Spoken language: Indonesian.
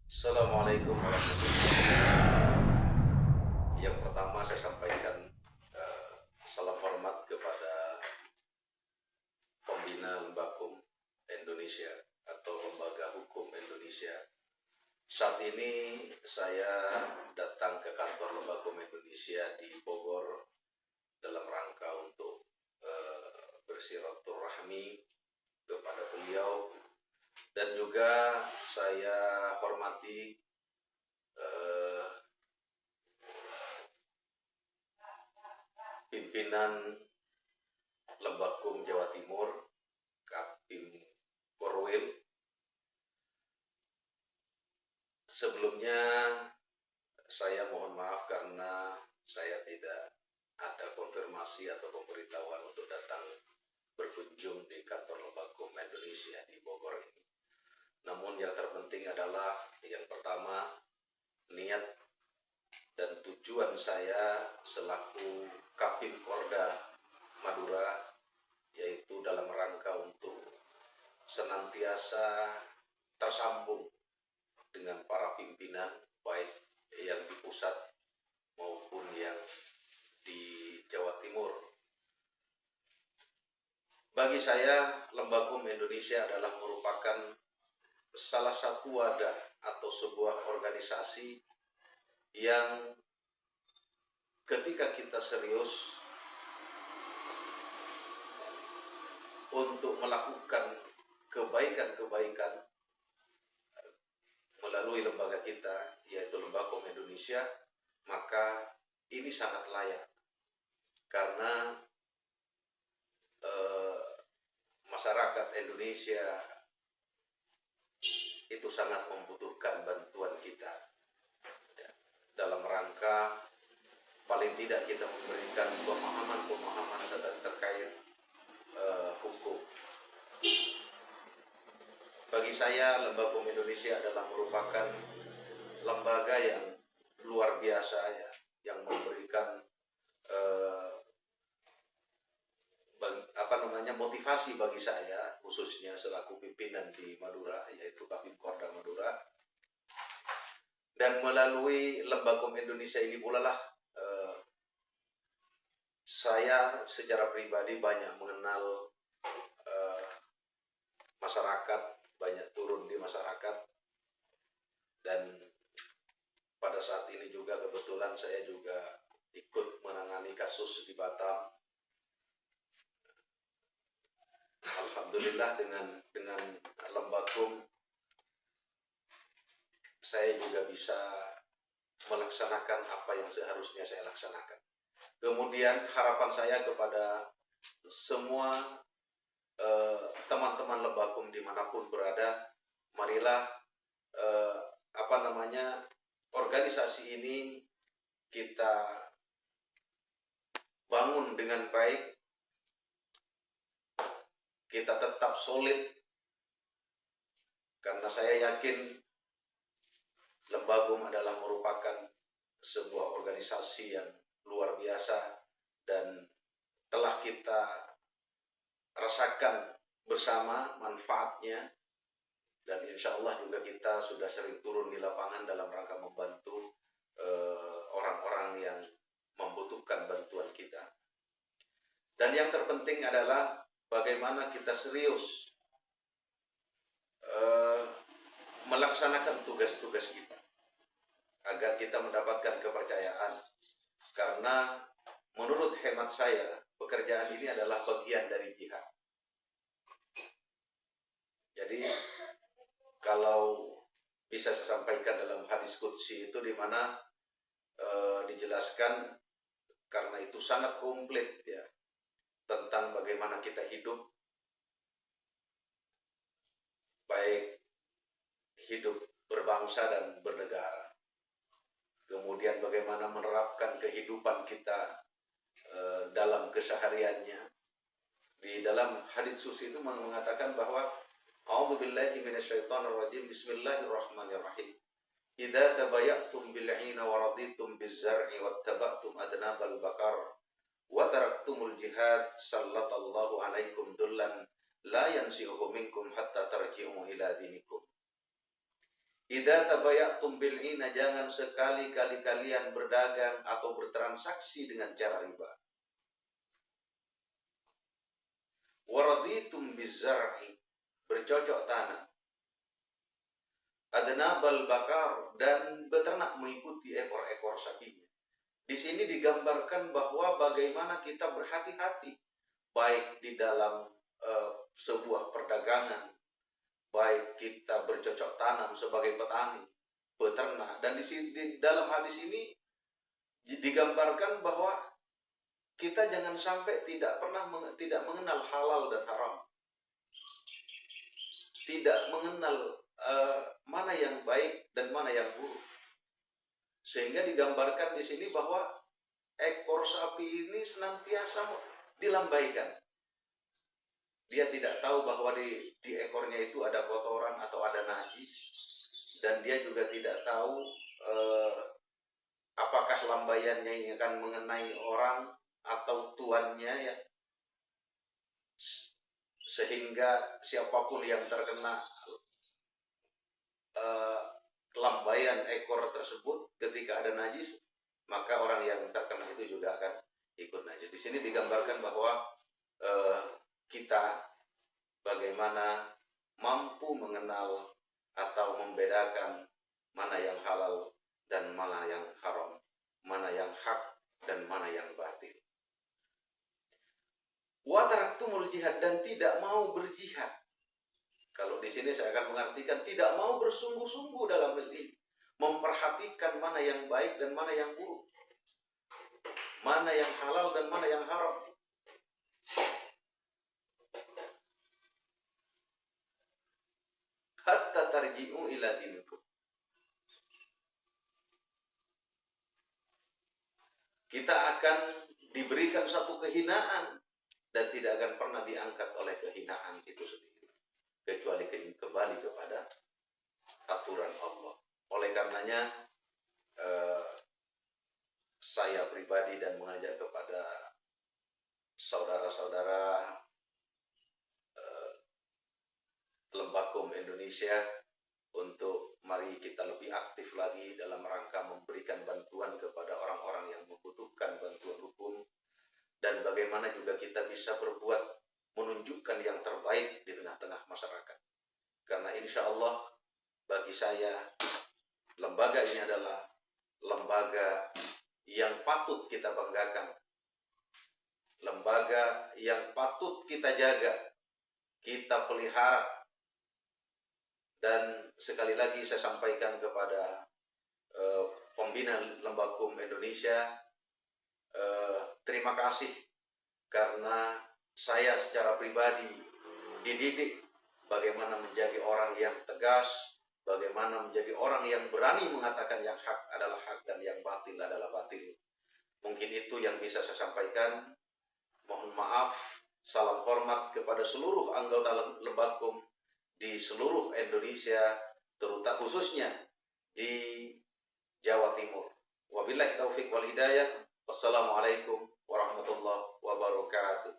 Assalamualaikum warahmatullahi wabarakatuh. Yang pertama saya sampaikan salam hormat kepada pembina Lembakum Indonesia atau Lembaga Hukum Indonesia. Saat ini saya datang ke kantor Lembakum Indonesia di Bogor dalam rangka untuk bersilaturahmi kepada beliau, dan juga saya hormati eh, pimpinan Lembakum Jawa Timur, Kapim Korwil. Sebelumnya saya mohon maaf karena saya tidak ada konfirmasi atau pemberitahuan untuk datang berkunjung di kantor Lembakum Indonesia di Bogor ini. Namun yang terpenting adalah yang pertama, niat dan tujuan saya selaku Kapim Korda Madura, yaitu dalam rangka untuk senantiasa tersambung dengan para pimpinan baik yang di pusat maupun yang di Jawa Timur. Bagi saya, Lembakum Indonesia adalah merupakan salah satu wadah atau sebuah organisasi yang ketika kita serius untuk melakukan kebaikan-kebaikan melalui lembaga kita, yaitu Lembakum Indonesia, maka ini sangat layak karena masyarakat Indonesia itu sangat membutuhkan bantuan kita dalam rangka paling tidak kita memberikan pemahaman-pemahaman terkait hukum. Bagi saya, Lembakum Indonesia adalah merupakan lembaga yang luar biasa ya, yang memberikan motivasi bagi saya, khususnya selaku pimpinan di Madura, yaitu Kapim Korda Madura. Dan melalui Lembakum Indonesia ini pula lah saya secara pribadi banyak mengenal masyarakat, banyak turun di masyarakat, dan pada saat ini juga kebetulan saya juga ikut menangani kasus di Batam. Alhamdulillah dengan Lembakum saya juga bisa melaksanakan apa yang seharusnya saya laksanakan. Kemudian harapan saya kepada semua teman-teman Lembakum dimanapun berada, marilah organisasi ini kita bangun dengan baik, kita tetap solid, karena saya yakin Lembakum adalah merupakan sebuah organisasi yang luar biasa dan telah kita rasakan bersama manfaatnya, dan insya Allah juga kita sudah sering turun di lapangan dalam rangka membantu orang-orang yang membutuhkan bantuan kita. Dan yang terpenting adalah bagaimana kita serius melaksanakan tugas-tugas kita agar kita mendapatkan kepercayaan, karena menurut hemat saya pekerjaan ini adalah bagian dari jihad. Jadi kalau bisa saya sampaikan dalam hadis qudsi itu, di mana dijelaskan, karena itu sangat komplit ya, tentang bagaimana kita hidup, baik hidup berbangsa dan bernegara, kemudian bagaimana menerapkan kehidupan kita dalam kesehariannya. Di dalam hadits suci itu mengatakan bahwa a'udzubillahi minasyaitonirrajim, bismillahirrahmanirrahim, idza tabayatum bil 'ina wa raditum biz zar'i wattaba'tum adnabal bakar wa taraktumul jihad sallallahu alaikum dullan la yansi'uhu minkum hatta tarji'u ila dinikum. Idza tabayatum bil ina, jangan sekali-kali kalian berdagang atau bertransaksi dengan cara riba. Waraditum bizar'i, bercocok tanam. Adnabal bakar, dan beternak mengikuti ekor-ekor sapinya. Di sini digambarkan bahwa bagaimana kita berhati-hati baik di dalam sebuah perdagangan, baik kita bercocok tanam sebagai petani, peternak, dan di dalam hadis ini digambarkan bahwa kita jangan sampai tidak mengenal halal dan haram, tidak mengenal mana yang baik dan mana yang buruk, sehingga digambarkan di sini bahwa ekor sapi ini senantiasa dilambaikan. Dia tidak tahu bahwa di ekornya itu ada kotoran atau ada najis, dan dia juga tidak tahu apakah lambaiannya ini akan mengenai orang atau tuannya, ya, sehingga siapapun yang terkena lambaian ekor tersebut ketika ada najis, maka orang yang terkena itu juga akan ikut najis. Di sini digambarkan bahwa kita bagaimana mampu mengenal atau membedakan mana yang halal dan mana yang haram, mana yang hak dan mana yang batil. Wa taraktumul jihad, dan tidak mau berjihad. Kalau di sini saya akan mengartikan tidak mau bersungguh-sungguh dalam hal ini, memperhatikan mana yang baik dan mana yang buruk, mana yang halal dan mana yang haram. Hatta tarji'u ila dinikum. Kita akan diberikan satu kehinaan dan tidak akan pernah diangkat oleh kehinaan itu sendiri, kecuali kembali kepada aturan Allah. Oleh karenanya saya pribadi dan mengajak kepada saudara-saudara Lembakum Indonesia untuk mari kita lebih aktif lagi dalam rangka memberikan bantuan kepada orang-orang yang membutuhkan bantuan hukum, dan bagaimana juga kita bisa berbuat menunjukkan yang terbaik di tengah-tengah masyarakat. Karena insya Allah bagi saya lembaga ini adalah lembaga yang patut kita banggakan, lembaga yang patut kita jaga, kita pelihara. Dan sekali lagi saya sampaikan kepada pembina Lembakum Indonesia, terima kasih karena saya secara pribadi dididik bagaimana menjadi orang yang tegas, bagaimana menjadi orang yang berani mengatakan yang hak adalah hak dan yang batil adalah batil. Mungkin itu yang bisa saya sampaikan. Mohon maaf, salam hormat kepada seluruh anggota Lembakum di seluruh Indonesia, terutama khususnya di Jawa Timur. Wabillahi taufik wal hidayah. Wassalamualaikum warahmatullahi wabarakatuh.